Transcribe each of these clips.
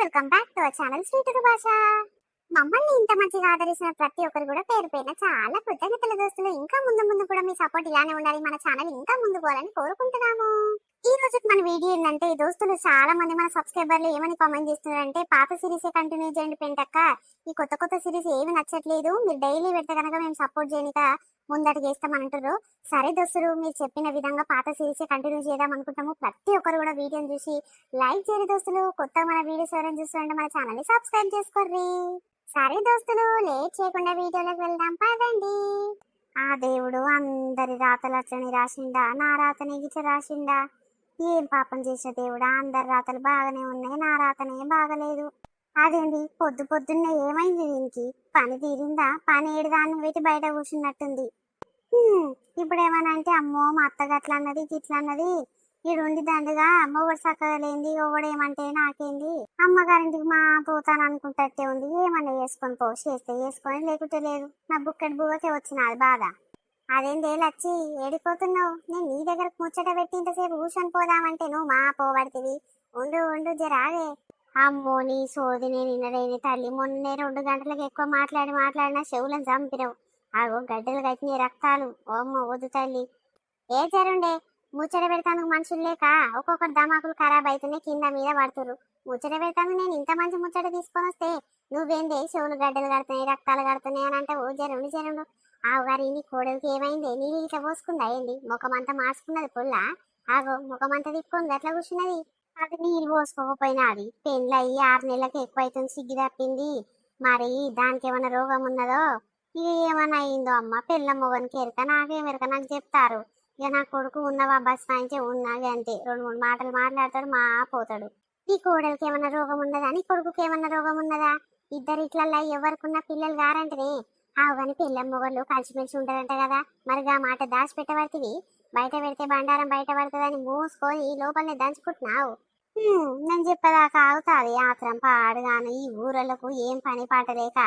Welcome back to our channel శ్రీతుడు భాష. మమ్మల్ని ఇంత మంచిగా ఆదరిస్తున్న ప్రతి ఒక్కరు కూడా పేరు పేరున చాలా కృతజ్ఞతలు దోస్తులు. ఇంకా ముందు ముందు కూడా మీ సపోర్ట్ ఇలానే ఉండాలి, మన ఛానల్ ఇంకా ముందు పోవాలని కోరుకుంటున్నాము. ఈ రోజు మన వీడియో ఏంటంటే దోస్తులు చాలా మంది మన సబ్స్క్రైబర్లు ఏమని కామెంట్ చేస్తున్నారంటే పాత సిరీస్ కంటిన్యూ చేయండి పెంటక్క, ఈ కొత్త కొత్త సిరీస్ ఏమి నచ్చట్లేదు, మీరు డైలీ పెడితే కనుక మేము సపోర్ట్ చేయనిక ముందడుగు వేస్తామంటారు. సరే దోస్తులు, మీరు చెప్పిన విధంగా పాత సిరీస్ కంటిన్యూ చేద్దాం అనుకుంటాము. ప్రతి ఒక్కరు కూడా వీడియోని చూసి లైక్ చేయరు దోస్తులు. కొత్త మన వీడియోస్ ఎవరైనా చూస్తుంటే మన ఛానల్ ని సబ్స్క్రైబ్ చేసుకోర్రి. సరే దోస్తులు, లేట్ చేయకుండా వీడియోలోకి వెళ్దాం పదండి. ఆ దేవుడు అందరి రాతలు అట్లని రాసిండా, నా రాతనే గిట్ల రాసిండా? ఏం పాపం చేసే దేవుడా, అందరి రాతలు బాగానే ఉన్నాయి, నా రాతనే బాగలేదు. అదేంటి పొద్దు పొద్దున్నే ఏమైంది దీనికి? పని తీరిందా? పని ఏడుదాన్ని పెట్టి బయట కూర్చున్నట్టుంది. ఇప్పుడు ఏమన్నా అంటే అమ్మో మా అత్తగా అట్లా అన్నది గిట్లా అన్నది, ఈడుండి దండగా మొగడు చక్కగా లేంది, ఒకడేమంటే నాకేంది, అమ్మగారింటికి మా పోతాను అనుకుంటే ఉంది. ఏమన్నా చేసుకొని పో, చేస్తే చేసుకొని లేకుంటే లేదు. నా బుక్కడి బువ్వకే వచ్చిన అది బాధ. అదేందే లచ్చి ఏడిపోతున్నావు? నేను నీ దగ్గరకు ముచ్చట పెట్టి ఇంతసేపు కూర్చొని పోదామంటే నువ్వు మా పోబడితివి. ఉండు ఉండు జరాగే. అమ్మో నీ సోది, నేను నిన్నలేని తల్లి. మొన్నే 2 గంటలకు ఎక్కువ మాట్లాడినా చెవులను చంపినవు. ఆగో గడ్డలు కట్టిన రక్తాలు. ఓమ్మో వద్దు తల్లి. ఏ జరుండే ముచ్చట పెడతాను మనుషులు లేక ఒక్కొక్కటి దమాకులు ఖరాబ్ అవుతున్నాయి, కింద మీద పడుతురు. ముచ్చట పెడతాను నేను ఇంత మంచి ముచ్చట తీసుకొని వస్తే నువ్వేందే చెవులు గడ్డలు కడుతున్నాయి, రక్తాలు కడుతున్నాయి అని అంటే ఓ జరుండు. ఆవుగారి నీ కోడలికి ఏమైంది? నీళ్ళు ఇట్లా పోసుకుందా ఏంది? ముఖమంతా మార్చుకున్నది పుల్ల. ఆగో ముఖమంతా తిప్పుకుంది అట్లా కూర్చున్నది. అది నీళ్ళు పోసుకోకపోయినా అది పెళ్ళి 6 నెలలకు ఎక్కువ అవుతుంది, సిగ్గి తప్పింది. మరి దానికి ఏమైనా రోగం ఉన్నదో, ఇది ఏమైనా అయిందో అమ్మ. పిల్ల మొగనికి ఎరక, నాకేం ఎరక, నాకు చెప్తారు. ఇక నా కొడుకు ఉన్నవా బస్ నాయించే ఉన్నది అంతే. 2-3 మాటలు మాట్లాడతాడు, మా పోతాడు. ఈ కోడలికి ఏమన్నా రోగం ఉన్నదా, నీ కొడుకుకి ఏమన్నా రోగం ఉన్నదా? ఇద్దరు ఇట్లల్లా ఎవరికున్న పిల్లలు గారంటనే. ఆవుగాని పిల్ల మొగళ్ళు కలిసిమెలిసి ఉంటారంట కదా. మరి ఆ మాట దాచి పెట్టబడితివి, బయట పెడితే బండారం బయట పడుతుందని మూసుకొని లోపలనే దంచుకుంటున్నావు. నేను చెప్పేదాకా ఆగుతాది ఆత్రం పాడుగాను. ఈ ఊరలకు ఏం పని పాటలేక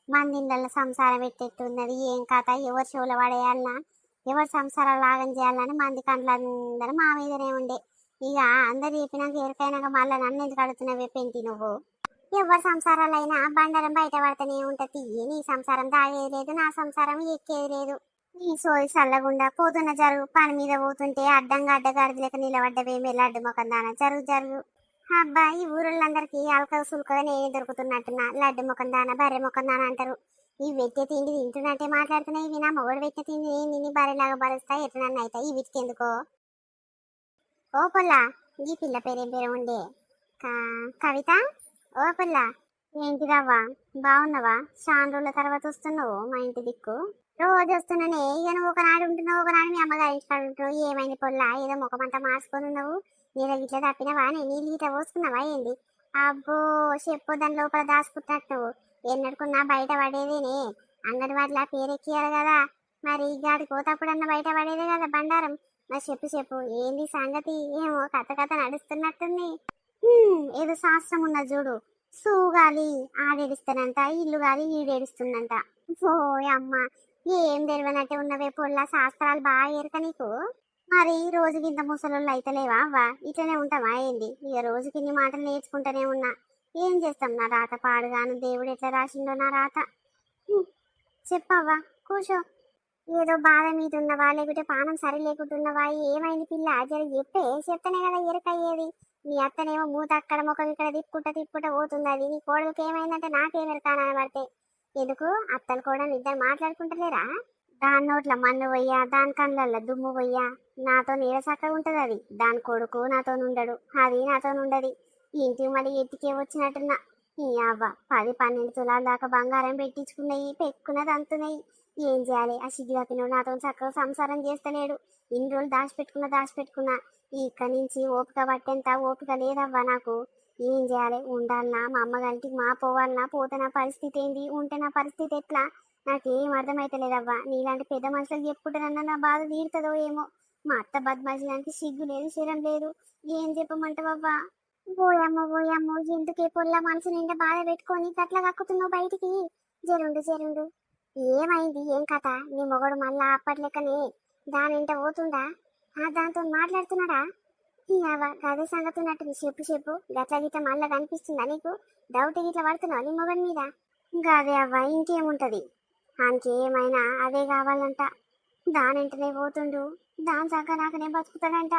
మందిళ్ళ సంసారం పెట్టేట్టున్నది. ఏం కథ, ఎవరు చెవుల పడేయాలన్నా, ఎవరు సంసారాలు లాగం చేయాలని మంది కండ్లందరూ మా మీదనే ఉండే. ఇక అందరు చెప్పినాక ఎరికైనాక మళ్ళీ నన్ను ఎందుకు అడుగుతున్నావే పెంటి నువ్వు? ఎవరి సంసారాలైనా బండారం బయట పడతానే ఉంటది. నీ సంసారం తాగేది లేదు, నా సంసారం ఎక్కేది లేదు. నీ సోయి చల్లగుండా పోతున్న జరుగు. పని మీద పోతుంటే అడ్డంగా అడ్డగాడిదలేక నిలబడ్డవేమే లడ్డు మొఖం దాన. జరుగు. అబ్బా ఈ ఊరోళ్ళందరికీ అల్క సుల్కగా నేనే దొరుకుతున్నట్టున్నా. లడ్డు ముఖం దాన, బర్రె ముఖం దాన అంటారు. ఈ వెట్టే తిండి తింటున్నట్టే మాట్లాడుతున్నాయి. ఇవి నా మొగడు పెట్టే తిండి నిన్ను బర్రెలాగా బరుస్తాయి, ఎట్లనన్నా అవుతాయి. ఈ వీటికి ఎందుకో? ఓ పొల్లా, ఈ పిల్ల పేరేం పేరు ఉండే? కవిత. ఓ పొల్లా, ఏంటిదవ్వా బాగున్నావా? చాలా రోజుల తర్వాత వస్తున్నావు మా ఇంటి దిక్కు. రోజు వస్తున్నానే. ఇక నువ్వు ఒకనాడు ఉంటున్నావు, ఒకనాడు మీ అమ్మగారి ఇంటికాడ ఉంటున్నావు. ఏమైంది పొల్లా, ఏదో ముఖమంతా మార్చుకొని ఉన్నావు. నీళ్ళ గిట్ల తప్పినవా? నీళ్ళు గిట్ల పోసుకున్నావా ఏంది? అబ్బో చెప్పు, దాని లోపల దాచుకుంటున్నట్టు ఎన్నడుకున్నా బయట పడేదేనే. అంగన్వాడిలా పేరెక్కియాలి కదా, మరి గాడికి పోతప్పుడన్నా బయట పడేదే కదా బండారం. మరి చెప్పు ఏంది సంగతి? ఏమో కథ నడుస్తున్నట్టుంది. ఏదో శాస్త్రం ఉన్నది చూడు, సూగాలి ఆడేడుస్తానంట, ఇల్లు గాలి ఈడేడుస్తుందంట. ఓ అమ్మ, ఏం తెలియనట్టే ఉన్నవే పొల్ల, శాస్త్రాలు బాగా ఎరక నీకు. మరి రోజుకి ఇంత ముసలోళ్ళు అయితలేవా అవ్వా? ఇట్లనే ఉంటావా ఏంది? ఇక రోజుకి ఇన్ని మాటలు నేర్చుకుంటూనే ఉన్నా. ఏం చేస్తాం, నా రాత పాడుగాను. దేవుడు ఎట్లా రాసిండో నా రాత. చెప్పవ్వా, కూర్చో. ఏదో బాధ మీద ఉన్నవా, లేకుంటే పానం సరి లేకుంటున్నవా? ఏమైంది పిల్ల? చెప్తేనే కదా ఎరకయ్యేది. నీ అత్తనేమో మూత అక్కడ ముఖం ఇక్కడ తిప్పుకుంటా పోతుంది. అది నీ కోడలికి ఏమైందంటే నాకేం ఎరకానబడితే ఎందుకు? అత్తలు కూడా ఇద్దరు మాట్లాడుకుంటలేరా? దాని నోట్ల మన్ను పోయ్యా, దాని కళ్ళల్లో దుమ్ము పోయ్యా, నాతో నీరసక్క ఉంటది. అది దాని కొడుకు నాతో ఉండడు, అది నాతో ఉండదు. ఇంటికి మళ్ళీ ఎట్టికే వచ్చినట్టున్నా. ఈ అవ్వ 10-12 తులాల దాకా బంగారం పెట్టించుకున్నాయి, పెట్టుకున్నది అంతున్నాయి. ఏం చేయాలి? ఆ సిగ్గులపినోడు నాతో చక్కగా సంసారం చేస్తలేడు. ఇన్ని రోజులు దాచిపెట్టుకున్నా. ఇక్కడి నుంచి ఓపిక పట్టేంత ఓపిక లేదవ్వా నాకు. ఏం చేయాలి? ఉండాలన్నా, మా అమ్మగారింటికి మా పోవాలన్నా, పోతే నా పరిస్థితి ఏంది, ఉంటే నా పరిస్థితి ఎట్లా? నాకేం అర్థమైతలేదవ్వా. నీలాంటి పెద్ద మనుషులు చెప్పుకుంటానన్నా నా బాధ తీరుతుందో ఏమో. మా అత్త బద్మాషిదానికి సిగ్గు లేదు, శరం లేదు. ఏం చెప్పమంటావవ్వా? పోయమ్మో ఎందుకే పొల్ల మనసు నిండా బాధ పెట్టుకొని గట్ల కక్కుతున్నావు బయటికి? జరుండు. ఏమైంది? ఏం కథ? నీ మొగడు మళ్ళా అప్పట్లెక్కనే దానింట పోతుండా? దాంతో మాట్లాడుతున్నాడా? గదే సంగతి ఉన్నట్టుంది. చెప్పు చెప్పు, గట్ల గిట్ల మళ్ళా కనిపిస్తుందా నీకు? డౌట్ గిట్ల పడుతున్నావు నీ మొగడి మీద? గదే అవ్వ, ఇంకేముంటది? ఏమైనా అదే కావాలంట. దానంటనే పోతుండు, దాని సంగ నాకనే బతుకుతాడంట.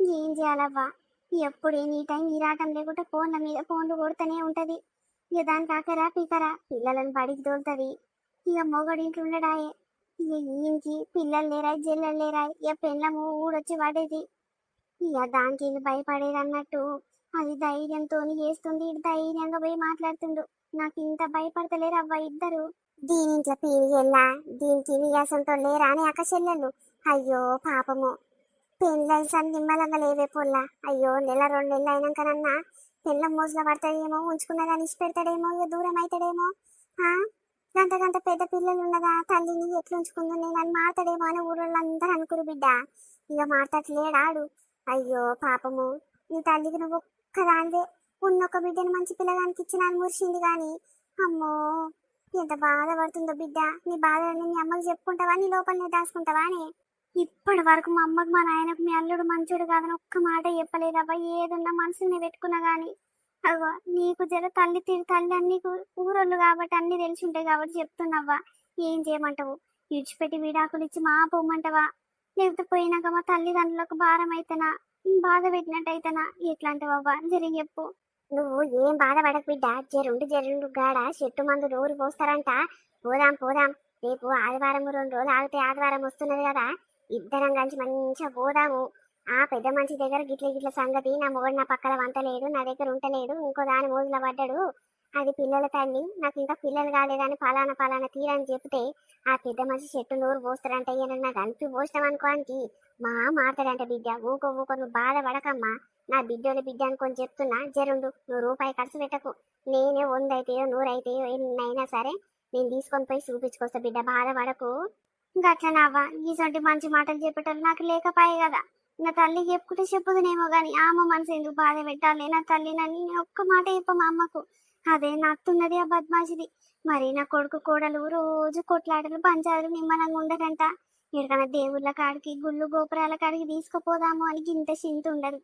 ఏం చేయాలవ్వా? ఎప్పుడు ఎనీ టైం ఈరాటం లేకుండా ఫోన్ల మీద ఫోన్లు కొడుతూనే ఉంటది. ఇక దానికి ఆకరా పీకరా పిల్లలను బడికి తోలుతుంది. ఇక మొగడింట్లో ఉండడాయే. ఇక ఈయనకి పిల్లలు లేరాయి జల్లలు లేరాయి, ఇక పెళ్ళము ఊడొచ్చి పడేది. ఇక దానికి వీళ్ళు భయపడేది అన్నట్టు అది ధైర్యంతో చేస్తుంది. ఇటు ధైర్యంగా పోయి మాట్లాడుతుండు. నాకు ఇంత భయపడతలేరు అవ్వ ఇద్దరు. దీని ఇంట్లో పీరిగెల్లా, దీనికి వియాసంతో లేరా అని అక్క చెల్లెళ్ళు. అయ్యో పాపము, పెళ్ళి సన్ నిమ్మలంగా లేవే పొల్లా. అయ్యో నెల 2 నెలలు అయినాకనన్నా పెళ్ళం మోజులో పడతాడేమో, ఉంచుకున్నదాన్ని ఇచ్చి పెడతాడేమో, ఇక దూరం అవుతాడేమో. గంట గంట పెద్ద పిల్లలు ఉన్నదా తల్లిని ఎట్లా ఉంచుకుందో నేను అని మాట్లాడేమో అని ఊళ్ళందరూ అనుకురు బిడ్డ. ఇక మాట్లాడలేడాడు. అయ్యో పాపము, నీ తల్లికి నువ్వు ఒక్కదానివే ఉన్నొక్క బిడ్డను మంచి పిల్లగానికి ఇచ్చిన మురిసింది గాని, అమ్మో ఎంత బాధపడుతుందో బిడ్డ. నీ బాధని మీ అమ్మకి చెప్పుకుంటావా, నీ లోపలనే దాచుకుంటావా అని? ఇప్పటి వరకు మా అమ్మకి మా నాయనకు మీ అల్లుడు మంచోడు కాదని ఒక్క మాట చెప్పలేదవ్వ. ఏదున్నా మనసుని పెట్టుకున్నా గాని అవ్వ, నీకు జర తల్లి తల్లి అని నీకు ఊరోళ్ళు కాబట్టి అన్ని తెలిసి ఉంటాయి కాబట్టి చెప్తున్నావ్వా. ఏం చేయమంటావు? విడిచిపెట్టి విడాకులు ఇచ్చి మా పోమంటావా, లేకపోతే పోయినాక మా తల్లిదండ్రులకు భారం అయితేనా, బాధ పెట్టినట్టయితేనా? ఎట్లా అంటావవ్వా? జరిగి చెప్పు. నువ్వు ఏం బాధపడకు బిడ్డ. జరుండు గాడ చెట్టు మందు నూరు పోస్తారంట. పోదాం పోదాం, రేపు ఆదివారం 2 రోజులు ఆగితే ఆదివారం వస్తున్నది కదా, ఇద్దరం కలిసి మంచిగా పోదాము. ఆ పెద్ద మనిషి దగ్గర గిట్ల గిట్ల సంగతి, నా మొగడు నా పక్కన వంటలేడు, నా దగ్గర ఉంటలేడు, ఇంకో దాని మోజులో పడ్డాడు, అది పిల్లల తల్లి, నాకు ఇంకా పిల్లలు కాలేదని ఫలానా ఫలానా తీరని చెప్తే ఆ పెద్ద మనిషి చెట్టు నూరు పోస్తాడంట. ఈయన నాకు అనిపి పోస్తాం అనుకోనికి మా మాట్లాడంట. బిడ్డ ఊకో నువ్వు బాధపడకమ్మా. నా బిడ్డోళ్ళ బిడ్డ అనుకొని చెప్తున్నా. జరుండు, నువ్వు రూపాయి ఖర్చు పెట్టకు. నేనే 100 అయితేయో 100 అయితేయో ఎన్నైనా సరే నేను తీసుకొని పోయి చూపించుకొస్తా బిడ్డ, బాధపడకు. గట్లనవ్వా, ఈసంటి మంచి మాటలు చెప్పేటోళ్ళు నాకు లేకపోయే కదా. నా తల్లికి చెప్పుకుంటే చెప్పుదునేమో గాని ఆమె మనసు ఎందుకు బాధ పెట్టాలి? నా తల్లి నన్ను ఒక్క మాట చెప్ప మా అమ్మకు. అదే నత్తున్నది ఆ బద్మాషిది. మరి నా కొడుకు కోడలు రోజు కొట్లాటలు పంచాలు నిమ్మలంగా ఉండదంట. ఎక్కడైనా దేవుళ్ళ కాడికి గుళ్ళు గోపురాల కాడికి తీసుకుపోదాము అని ఇంత చింత ఉండదు.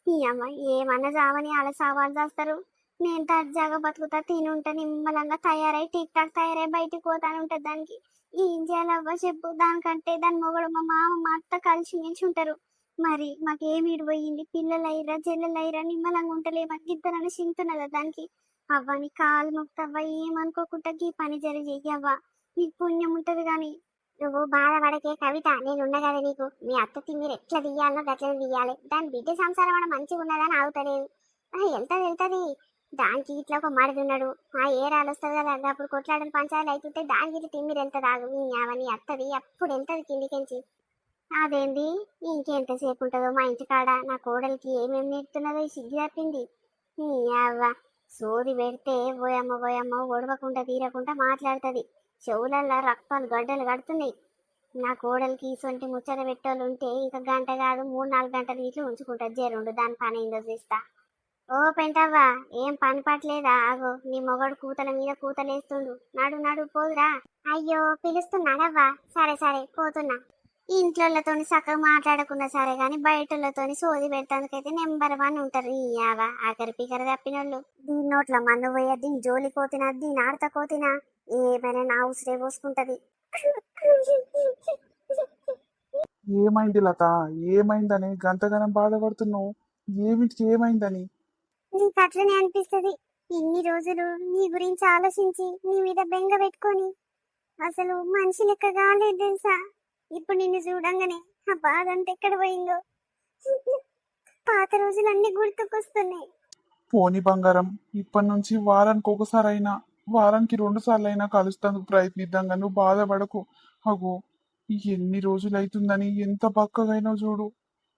ఈ అమ్మ ఏమన్నా జావని అలా సవాలు చేస్తారు. నేను తర్జాగా బతుకుతా, తినుంటా, నిమ్మలంగా తయారై టిక్ టాక్ తయారై బయటికి పోతాను ఉంటుంది దానికి. ఏం చేయాలవ్వ చెప్పు? దానికంటే దాని మొగడు మా మామ మా అత్త కలిసి మెలిసి ఉంటారు. మరి మాకేమి ఇడిపోయింది? పిల్లలైరా జల్లెలైరా నిమ్మలంగా ఉంటలేమని ఇద్దరని చింతున్నదా దానికి? అవ్వ నీ కాలు మొక్తవ్వ, ఏమనుకోకుండా ఈ పని జరిగేయ్యవ్వ, నీకు పుణ్యం ఉంటది గాని. నువ్వు బాధపడకే కవిత, నేనున్నా కదా నీకు. మీ అత్త తిమ్మిరు ఎట్లా తీయాలనో గట్లనే తీయాలి. దాని బిడ్డ సంసారం మన మంచిగా ఉన్నదని ఆగుతలేదు. వెళ్తది. దానికి ఇట్లా ఒక మడుతున్నాడు, ఆ ఏరాలు వస్తుంది కదా, అప్పుడు కొట్లాడని పంచాయలు అవుతుంటే దానికి ఇట్లా తిమ్మిరు వెళ్తుంది. ఆగు అవన్నీ అత్తది అప్పుడు వెళ్తుంది కిందికించి. అదేంది ఇంకెంతసేపు ఉంటుందో మా ఇంటి కాడ? నా కోడలికి ఏమేమి నేర్పుతున్నదో సిగ్గు తప్పింది. అవ్వ సోది పెడితే పోయమ్మ ఒడవకుండా తీరకుండా మాట్లాడుతుంది. చెవులల్లా రక్తాలు గడ్డలు కడుతున్నాయి. నా కోడలికి ఇటువంటి ముచ్చట పెట్టోళ్ళు ఉంటే ఇక గంట కాదు 3-4 గంటలు ఇట్లా ఉంచుకుంటా. జరుండు, దాని పని ఏందో చూస్తా. ఓ పెంటవ్వా, ఏం పని పట్టలేదా? ఆగో నీ మొగడు కూతల మీద కూతలేస్తుండు. నడు పోదురా. అయ్యో పిలుస్తున్నాడవ్వా. సరే పోతున్నా. ఇంట్లోతో చక్కగా మాట్లాడకుండా సరే గాని బయటతోని సోది పెడతానికైతే నెంబర్ 1 ఉంటారు. ఇయావా ఆఖరి పికర తప్పినోళ్ళు. దీని నోట్ల మన్ను పోయా, దీని జోలి కోతినా, దీని ఆడత కోతినా ఏమైనా నా ఉసిరే పోసుకుంటది. ఏమైంది లత? ఏమైందని గంతగానం బాధపడుతున్నావు? ఏమిటికి ఏమైందని? నీకు అట్లనే అనిపిస్తుంది. ఇన్ని రోజులు నీ గురించి ఆలోచించి నీ మీద బెంగ పెట్టుకొని అసలు మనిషి లెక్క కాలేదు తెలుసా. ఇప్పుడు నిన్ను చూడంగానే ఆ బాధ అంతా ఎక్కడ పోయిందో. పాత రోజులన్నీ గుర్తుకొస్తున్నాయి. పోని బంగారం, ఇప్పటి నుంచి వారానికి ఒకసారి అయినా, వారానికి 2 సార్లు అయినా కలుస్తానికి ప్రయత్నిద్దాం. నువ్వు బాధపడకు. అగో ఎన్ని రోజులు అవుతుందని ఎంత బక్కగైనా చూడు.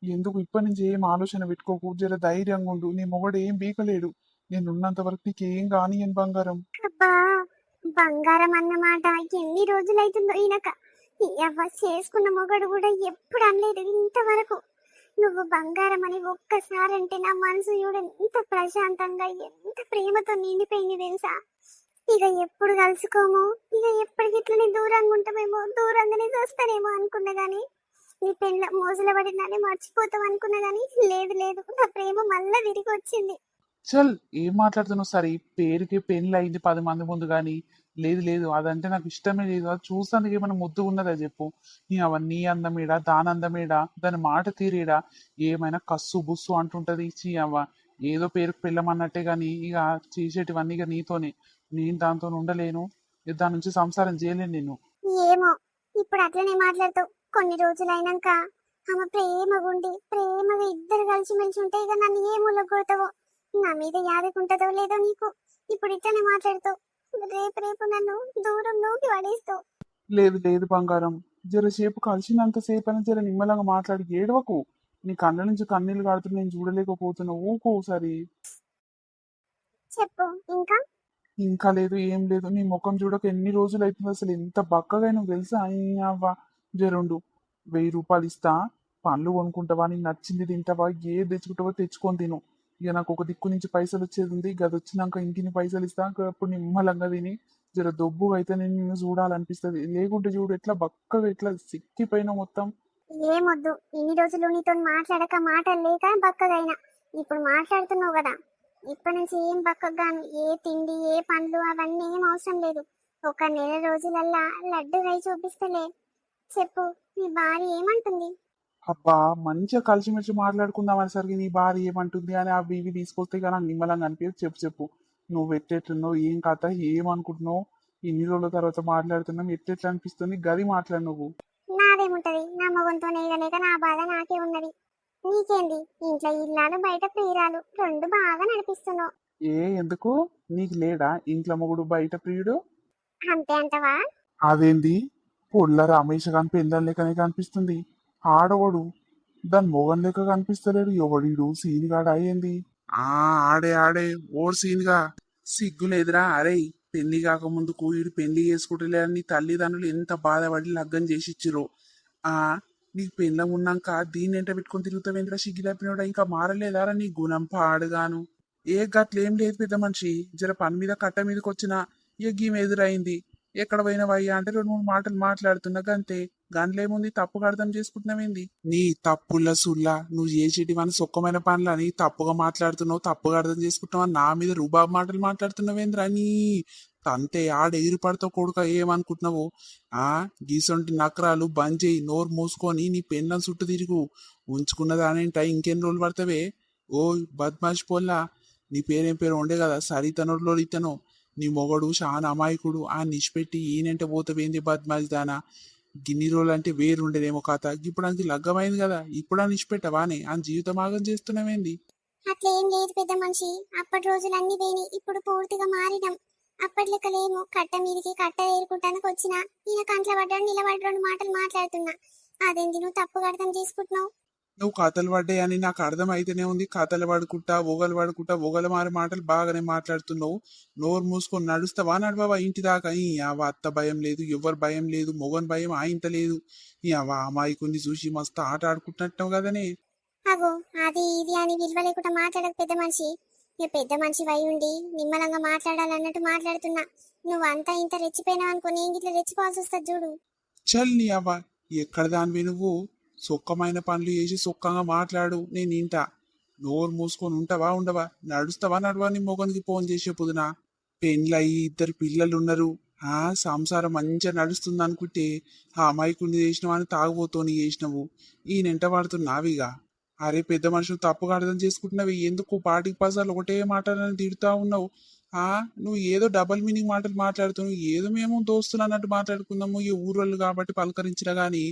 ఎందుకు ఇప్పటి నుంచి ఏం ఆలోచన పెట్టుకోకు. జర ధైర్యంగా ఉండు. నీ మొగడు ఏం బీకలేడు. నేనున్నంత వరకు నీకేం కానియను బంగారం. అబ్బా బంగారం అన్నమాట. ఎన్ని రోజులైతుందో ఈయనక ఎవ్వ చేసుకున్న మొగడు కూడా ఎప్పుడు అనలేదు ఇంతవరకు. నువ్వు బంగారం అని ఒక్కసారి అంటే నా మనసు చూడ ఎంత ప్రశాంతంగా ఎంత ప్రేమతో నిండిపోయింది తెలుసా. ఇక ఎప్పుడు కలుసుకోమో, ఇక ఎప్పటికిట్లనే దూరంగా ఉంటామేమో, దూరంగానే చూస్తానేమో అనుకున్నా గాని నీ పెళ్ళ మోజుల పడినానే మర్చిపోతావు అనుకున్నా గానీ లేదు లేదు, నా ప్రేమ మళ్ళా తిరిగి వచ్చింది. చల్, ఏం మాట్లాడుతున్నావు సరే? పేరుకి పెళ్ళి అయింది 10 మంది ముందు కానీ లేదు లేదు, అదంటే నాకు ఇష్టమే లేదు. అది చూస్తానికి ఏమైనా ముద్దు ఉన్నదా చెప్పు? నీ అవన్నీ అందమేడా, దాని అందమేడా, దాని మాట తీరేడా, ఏమైనా కస్సు బుస్సు అంటుంటది. చీ అవ్వ, ఏదో పేరుకు పెళ్ళమన్నట్టే గాని ఇక చేసేటివన్నీ ఇక నీతోనే. నేను దాంతో ఉండలేను, ఇక దాని నుంచి సంసారం చేయలేను నేను. ఏమో, ఇప్పుడు అట్లనే మాట్లాడుతావు. కొన్ని రోజులైనాక ఆమె ప్రేమగుండి ప్రేమగా ఇద్దరు కలిసి మెలిసి ఉంటే ఇక నన్ను ఏ మూల కొడతావో, నా మీద యాదకుంటదో లేదో నీకు. ఇప్పుడు ఇట్లనే మాట్లాడుతావు, రేపు రేపు నన్ను దూరంలోకి పడేస్తావు. లేదు లేదు బంగారం, జరసేపు కలిసినంతసేపు అని జర నిమ్మలంగా మాట్లాడి ఏడవకు. నీ కళ్ళ నుంచి కన్నీళ్లు కాడుతున్నా నేను చూడలేకపోతున్నా, ఊకో సరే. చెప్పు ఇంకా. ఇంకా లేదు ఏం లేదు, నీ ముఖం చూడక ఎన్ని రోజులు అవుతుంది అసలు, ఎంత బక్కగా నువ్వు తెలుసా? అవ్వ, జరుండు, 1000 రూపాయలు ఇస్తా, పండ్లు కొనుక్కుంటావా, నీకు నచ్చింది తింటావా, ఏది తెచ్చుకుంటావో తెచ్చుకొని తిను. ఇక నాకు ఒక దిక్కు నుంచి పైసలు వచ్చేది ఉంది, గది వచ్చినాక ఇంటిని పైసలు ఇస్తా, అప్పుడు నిమ్మలంగా తిని జర దొబ్బుగా అయితే నేను నిన్ను చూడాలనిపిస్తుంది. లేకుంటే చూడు ఎట్లా బక్కగా ఎట్లా సిక్కిపోయినా మొత్తం. ఏమొద్దు, ఇన్ని రోజులు నీతో మాట్లాడక మాటలు లేక బక్కగైనా. ఇప్పుడు మాట్లాడుతున్నావు కదా, ఇప్పటి నుంచి ఏం బక్కగాను, ఏ తిండి ఏ పండ్లు అవన్నీ ఏం అవసరం లేదు. ఒక నెల రోజులల్లా లడ్డు రై చూపిస్తలే. చెప్పు, నీ భార్య ఏమంటుంది? అబ్బా, మంచిగా కలిసిమెలిసి మాట్లాడుకుందాం అనేసరికి నీ భార్య ఏమంటుంది అని అవి ఇవి తీసుకొస్తే కానీ నాకు నిమ్మలంగా అనిపించదు. చెప్పు చెప్పు, నువ్వు ఎట్టెట్లున్నావు, ఏం కథ, ఏమనుకుంటున్నావు, ఇన్ని రోజుల తర్వాత మాట్లాడుతున్నాం, ఎట్టెట్లా అనిపిస్తుంది, గది మాట్లాడు నువ్వు. నాదేముంటది, నా మొగంతో నేగలేక నా బాధ నాకే ఉన్నది. నీకేంది, ఇంట్లో ఇల్లాలు బయట ప్రియురాలు రెండు బాగా నడిపిస్తున్నావు. ఎందుకు, నీకు లేడా ఇంట్లో మొగుడు బయట ప్రియుడు? అంతే అంటవా? అదేంది, పొల్ల రమేష్ గాని పెళ్ళం లెక్కనే కనిపిస్తుంది. ఆడవాడు దాని మొగం లెక్క కనిపిస్తలేడు. ఎవడీడు సీనిగాడు అయ్యింది? ఆడే ఆడే ఓడు సీన్గా. సిగ్గులేదురా అరే, పెళ్లి కాకముందుకు వీడు పెళ్లి చేసుకుంటలేదని తల్లిదండ్రులు ఎంత బాధపడి లగ్గం చేసి ఇచ్చిరో. ఆ నీకు పెళ్ళం ఉన్నాక దీన్ని ఎంట పెట్టుకొని తిరుగుతావేంద్రా సిగ్గిలప్పినోడా? ఇంకా మారలేదారా నీ గుణం పాడుగాను? ఏ గట్లేం లేదు పెద్ద మనిషి, జర పని మీద కట్ట మీదకి వచ్చిన ఇక గీమె ఎదురైంది. ఎక్కడ పోయినవయ్యా అంటే 2 3 మాటలు మాట్లాడుతున్నా గంతే. గండ్లేముంది, తప్పుగా అర్థం చేసుకుంటున్నావేంది? నీ తప్పుల సుల్లా, నువ్వు చేసేటివన్నీ సొక్కమైన పనులని తప్పుగా మాట్లాడుతున్నావు, తప్పుగా అర్థం చేసుకుంటున్నావు, నా మీద రుబాబు మాటలు మాట్లాడుతున్నావేంద్రా నీ తంతే ఆడ ఎగిరి పడతావు కొడుక. ఏమనుకుంటున్నావు? ఆ గీసొంటి నకరాలు బంద్ చేయి, నోరు మూసుకొని నీ పెన్నం చుట్టూ తిరుగు. ఉంచుకున్నదానేంట ఇంకెన్ని రోజులు పడతావే? ఓ బద్మాష్ పోల్లా, నీ పేరేం పేరు ఉండే కదా, సరితనోలో ఇతను. నీ మొగడు చాలా అమాయకుడు, ఆ నిష్పెట్టి ఈయనంట పోతావేంది బద్మాష్ దానా? గిన్ని రోజులు అంటే వేరుండేదేమో కథ, ఇప్పుడు అంత లగ్గమైంది కదా, ఇప్పుడు ఆ నిష్పెట్టవానే ఆ జీవితం ఆగం చేస్తున్నావేంది? అట్లేం లేదు పెద్ద మనిషి, అప్పటి రోజులన్నీ పోయినాయి, ఇప్పుడు పూర్తిగా మారినాం. అప్పటి లెక్కలేమో కట్ట మీదకి కట్ట ఏరుకుంటానికి వచ్చిన ఈయన కంట్ల పడ్డాడు నిలబడి 2 మాటలు మాట్లాడుతున్నా. అదేంది నువ్వు తప్పుగా అర్థం చేసుకుంటున్నావు? నువ్వు కథలు పడ్డాయని నాకు అర్థం అయితేనే ఉంది. కథలు పడుకుంటా ఒగలు మారి మాటలు బాగానే మాట్లాడుతున్నావు. నోరు మూసుకొని నడుస్తావా నడవవా ఇంటి దాకా? ఈ అవ అత్త భయం లేదు, ఎవరు భయం లేదు, మొగన్ భయం ఆయింత లేదు. ఈ అవ అమాయకుని చూసి మస్తు ఆట ఆడుకుంటున్నట్టు కదనే. అగో, అది ఇది అని విలువ లేకుండా మాట్లాడక పెద్ద మనిషి. ఇక పెద్ద మనిషి వై ఉండి నిమ్మలంగా మాట్లాడాలన్నట్టు మాట్లాడుతున్నా. నువ్వు అంతా ఇంత రెచ్చిపోయినావు అనుకో, నేను ఇట్లా రెచ్చిపోవాల్సి వస్తుంది చూడు. చల్ నీ అవ్వ, ఎక్కడ దానివి నువ్వు? సొక్కమైన పనులు చేసి సొక్కంగా మాట్లాడు, నేను ఇంటా. నోరు మూసుకొని ఉంటావా ఉండవా, నడుస్తావా నడవా నీ మొగనికి ఫోన్ చేసే పొద్దున? పెళ్ళయి 2 పిల్లలు ఉన్నారు. సంసారం మంచిగా నడుస్తుంది అనుకుంటే ఆ అమాయకుడిని చేసినావు అని తాగుబోతోని చేసినావు. ఈయనెంట పడుతున్నావిగా. అరే పెద్ద మనుషులు తప్పుగా అర్థం చేసుకుంటున్నావు, ఎందుకు పాటికి పసాలు ఒకటే మాటలని తిడుతా ఉన్నావు? ఆ నువ్వు ఏదో డబల్ మీనింగ్ మాటలు మాట్లాడుతున్నావు. ఏదో మేము దోస్తులు అన్నట్టు మాట్లాడుకున్నాము, ఈ ఊరోళ్ళు కాబట్టి పలకరించినా గానీ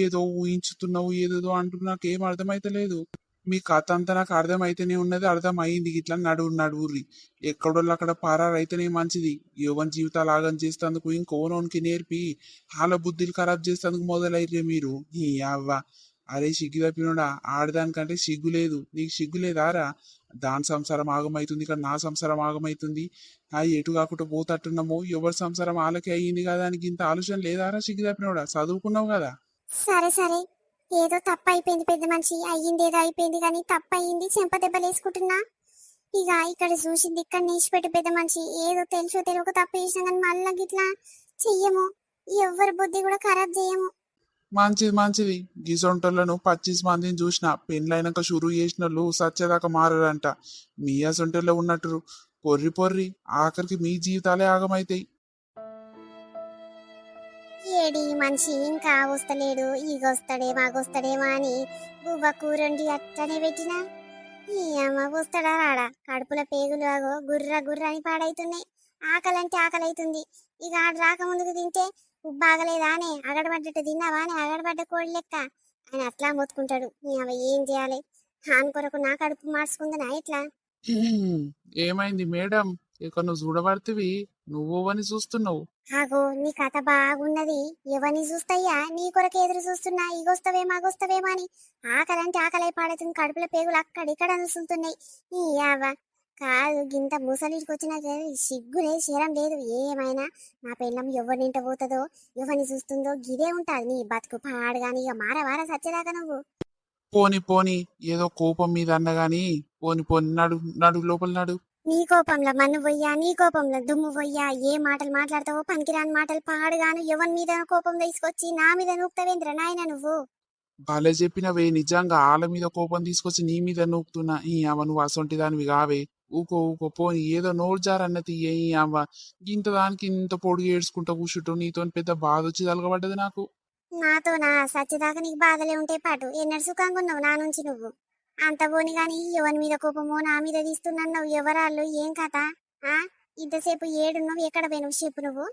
ఏదో ఊహించుతున్నావు, ఏదేదో అంటున్నా, నాకేం అర్థమైతలేదు. మీ కథ అంతా నాకు అర్థమైతేనే ఉన్నది, అర్థం అయింది. ఇట్లా నడువుర్రి, ఎక్కడోళ్ళు అక్కడ పారారైతేనే మంచిది. యువన్ జీవితాలు ఆగం చేసేందుకు ఇంకోనోనికి నేర్పి వాళ్ళ బుద్ధులు ఖరాబ్ చేసేందుకు మొదలైర్రే మీరు. ఈ అవ్వ, అరే సిగ్గు తప్పినోడా, ఆడదానికంటే సిగ్గు లేదు, నీకు సిగ్గు లేదారా? దాని సంసారం ఆగమైతుంది, ఇక్కడ నా సంసారం ఆగమైతుంది. ఎటు కాకుండా పోతట్టున్నామో, ఎవరి సంసారం వాళ్ళకే అయ్యింది కదా అని ఇంత ఆలోచన లేదారా సిగ్గు తప్పినోడా? చదువుకున్నావు కదా. సరే సరే, ఏదో తప్పు అయిపోయింది పెద్ద మనిషి, అయ్యింది ఏదో అయిపోయింది కానీ తప్పు అయ్యింది, చెంప దెబ్బలేసుకుంటున్నా. ఇక ఇక్కడ చూసింది ఇక్కడ నీచిపెట్టి పెద్ద మనిషి, ఏదో తెలుసో తెలియక తప్పు చేసినా కానీ మళ్ళీ గిట్లా చెయ్యము, ఎవ్వరి బుద్ధి కూడా ఖరాబ్ చేయము. మంచిది మంచిది. గిసొంటోళ్ళను 25 మందిని చూసిన పెళ్ళైనాక షురు చేసిన వాళ్ళు సచ్చేదాకా మారరంట. మీ అసొంటోళ్ళే ఉన్నట్టు పొర్రి పొర్రి ఆఖరికి మీ జీవితాలే ఆగమైతాయి. ఏడి ఈ మనిషి ఇంకా వస్తలేడు, ఈగొస్తాడేమో ఆగొస్తాడేమో అని బువ్వ కూరండి అట్టనే పెట్టినా ఈ అమ్మ వస్తాడా రాడా. కడుపుల పేగులు ఆగో గుర్ర గుర్ర అని పాడైతున్నాయి. ఆకలంటే ఆకలైతుంది. ఇక ఆడు రాకముందుకు తింటే ఉబ్బాగలేదా అనే అగడబడ్డట్టు తిన్నావా అని అగడబడ్డ కోడి లెక్క ఆయన అట్లా మొత్తుకుంటాడు. అవ ఏం చేయాలి, హాన్ కొరకు నా కడుపు మార్చుకుందనా ఎట్లా. ఏమైంది మేడం? ఇక నువ్వు చూడబడితివి, నువ్వని చూస్తున్నావు. ఆగో నీ కథ బాగున్నది. ఎవరిని చూస్తాయ్యా, నీ కొరకు ఎదురు చూస్తున్నా. ఈగొస్తావేమో ఆగొస్తావేమో అని. ఆకలంటే ఆకలై పాడుతుంది. కడుపుల పేగులు అక్కడిక్కడ అనుసులుతున్నాయి. ఈ యావ కాదు గింత ముసలికి వచ్చినాక సిగ్గులే శరం లేదు. ఏమైనా నా పెళ్ళం ఎవరినింట పోతుందో ఎవరిని చూస్తుందో గిదే ఉంటాది నీ బతుకు పాడుగాని. ఇక మారవార సచ్చేదాకా నువ్వు. పోని పోని, ఏదో కోపం మీద అన్నగాని పోని పోని, నడు నడు లోపల నడు. నీ కోపంలో మన్ను పోయ్యా, నీ కోపంలో దుమ్ము పోయ్యా. ఏ మాటలు మాట్లాడతావో పనికిరాని మాటలు పాడుగాను. ఎవరి మీద కోపం తీసుకొచ్చి నా మీద నూపుతావేంద్ర నాయన నువ్వు. భలే చెప్పినవే, నిజంగా ఆళ్ళ మీద కోపం తీసుకొచ్చి నీ మీద నూపుతున్నా. ఈ అవ్వ నువ్వు అసొంటి దానివి కావే. ఊకో ఊకో పోని, ఏదో నోరు జారన్నది ఈ అవ్వ. ఇంత దానికి ఇంత పొడుగు ఏడ్చుకుంటా కూర్చుంటూ నీతో పెద్ద బాధ వచ్చి తలగబడ్డది నాకు. నాతో నా సచ్చేదాకా నీకు బాధలే ఉంటే పాటు ఎన్నడు సుఖంగా ఉన్నావు నా నుంచి నువ్వు. అంత పోని గాని ఎవరి మీద కోపమో నా మీద తీస్తున్నావు. ఎవరాళ్ళు ఏం కథ? ఆ ఇంతసేపు ఏడున్నావు, ఎక్కడ పోయినావు చెప్పు నువ్వు.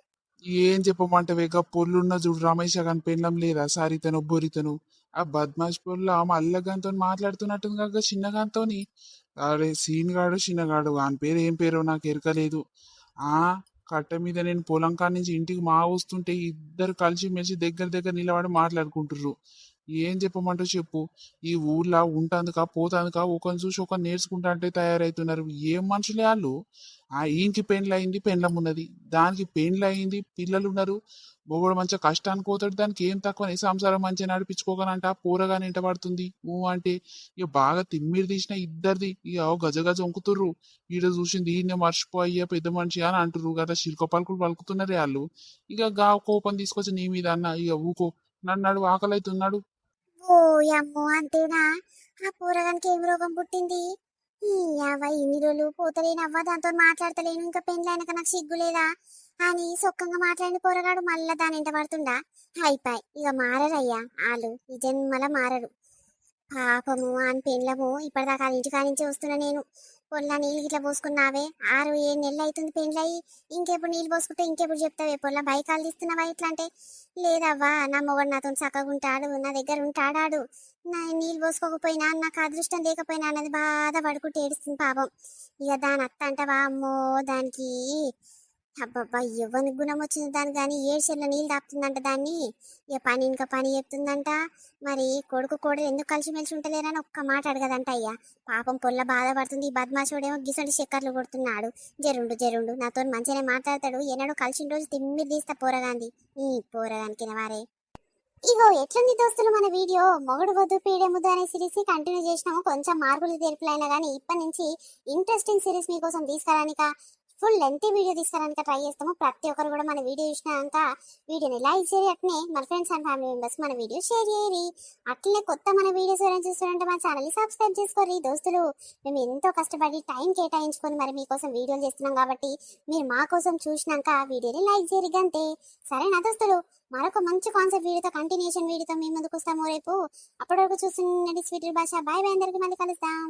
ఏం చెప్పమంటే గా పొల్లున్న చూడు రమేష్ గాని పెళ్ళం లేదా సారితను బొరితను. ఆ బద్మాష్ పొల్ల ఆమె అల్లగానితో మాట్లాడుతున్నట్టుంది కాక చిన్నగానితోని. అరే సీన్ గాడు చిన్నగాడు ఆయన పేరు ఏం పేరో నాకు ఎరకలేదు. ఆ కట్ట మీద నేను పొలం కాడ నుంచి ఇంటికి మా వస్తుంటే ఇద్దరు కలిసి మెలిసి దగ్గర దగ్గర నిలబడి మాట్లాడుకుంటుర్రు. ఏం చెప్పమంటో చెప్పు. ఈ ఊర్లో ఉంటాందుకా పోతాందుకా ఒకరిని చూసి ఒకరు నేర్చుకుంటా అంటే తయారవుతున్నారు. ఏం మనుషులే వాళ్ళు. ఆ ఈయనకి పెండ్లయింది, పెండ్లం ఉన్నది. దానికి పెండ్లయింది, పిల్లలు ఉన్నారు. మొగుడు మంచిగా కష్టానికి పోతాడు, దానికి ఏం తక్కువ సంసారం మంచిగా నడిపించుకోగలంట. పోరగాని ఇంట పడుతుంది అంటే ఇక బాగా తిమ్మిరి తీసిన ఇద్దరిది ఇక గజ గజ వంకుతుర్రు. ఈడ చూసింది ఈయన మర్చిపోయ్యా పెద్ద మనిషి అని అంటుర్రు కదా. శిల్క పలుకులు పలుకుతున్నారు వాళ్ళు. ఇక గా కోపం తీసుకొచ్చి నీ మీద అన్న ఇక ఊకో. నన్ను ఆకలి అవుతున్నాడు. ఓ అమ్మో అంతేనా? ఆ పోరగానికి ఏం రోగం పుట్టింది? ఈ అవ్వ ఇన్ని రోజులు పోతలేనవ్వ, దాంతో మాట్లాడతలేను, ఇంకా పెళ్ళైనాక నాకు సిగ్గు లేదా అని సొక్కంగా మాట్లాడిన పోరగాడు మళ్ళా దాని ఎంట పడుతుండా? అయిపోయి ఇక మారరయ్యా వాళ్ళు, ఈ జన్మల మారరు. పాపము అని పెండ్లము ఇప్పటిదాకా వాళ్ళ ఇంటికా నుంచి వస్తున్నా నేను. పొల్ల నీళ్ళు గిట్లా పోసుకున్నావే 6-7 నెలలు అవుతుంది పెండ్లయ్యి. ఇంకెప్పుడు నీళ్ళు పోసుకుంటే ఇంకెప్పుడు చెప్తావే పొల్ల బైకాలు తీస్తున్నావా ఇట్లా అంటే. లేదవ్వా నా మొగడు నాతో చక్కగా ఉంటాడు, నా దగ్గర ఉంటాడాడు. నా నీళ్ళు పోసుకోకపోయినా నాకు అదృష్టం లేకపోయినా అన్నది బాధ పడుకుంటూ ఏడుస్తుంది పాపం. ఇక దాని అత్త అంటవా అమ్మో దానికి అబ్బబ్బా ఎవరి గుణం వచ్చింది దాని కానీ ఏడ్చెల్ల నీళ్ళు తాపుతుందంట దాన్ని. ఇక పని ఇంకా పని చెప్తుందంట. మరి కొడుకు కోడలు ఎందుకు కలిసిమెలిసి ఉంటలేరని ఒక్క మాట అడగదంట అయ్యా. పాపం పొల్ల బాధపడుతుంది. ఈ బద్మాషుడేమో గిసంటి చక్కర్లు కొడుతున్నాడు. జరుండు జరుండు నాతో మంచిగానే మాట్లాడతాడు. ఎన్నడూ కలిసిన రోజు తిమ్మిరి తీస్తా పోరగాంది. ఈ పోరగానికి వారే. ఇగో ఎట్లుంది దోస్తులు మన వీడియో. మొగుడు వద్దు పీడే ముద్దు అనే సిరీస్ కంటిన్యూ చేసినాము. కొంచెం మార్పులు తెరుపులైనా కానీ ఇప్పటి నుంచి ఇంట్రెస్టింగ్ సిరీస్ మీకోసం తీసుకురానిక ఫుల్ లెంత్ వీడియో తీసుకురానిక ట్రై చేస్తాము. ప్రతి ఒక్కరు కూడా మన వీడియో చూసినాక వీడియోని లైక్ చేయరి, అట్నే మన ఫ్రెండ్స్ అండ్ ఫ్యామిలీ మెంబర్స్ మన వీడియో షేర్ చేయరి. అట్లనే కొత్త మన వీడియోస్ ఎవరైనా చూస్తారంటే మన ఛానల్ని సబ్స్క్రైబ్ చేసుకోరి దోస్తులు. మేము ఎంతో కష్టపడి టైం కేటాయించుకొని మరి మీకోసం వీడియోలు చేస్తున్నాం కాబట్టి మీరు మా కోసం చూసినాక వీడియోని లైక్ చేయరి గంతే. సరేనా దోస్తులు, మరొక మంచి కాన్సెప్ట్ వీడియోతో కంటిన్యూషన్ వీడియోతో మేము ముందుకు వస్తాము రేపు. అప్పటి వరకు చూస్తున్నది స్వీట్ భాష. బాయ్ బాయ్, అందరికి మళ్ళీ కలుద్దాం.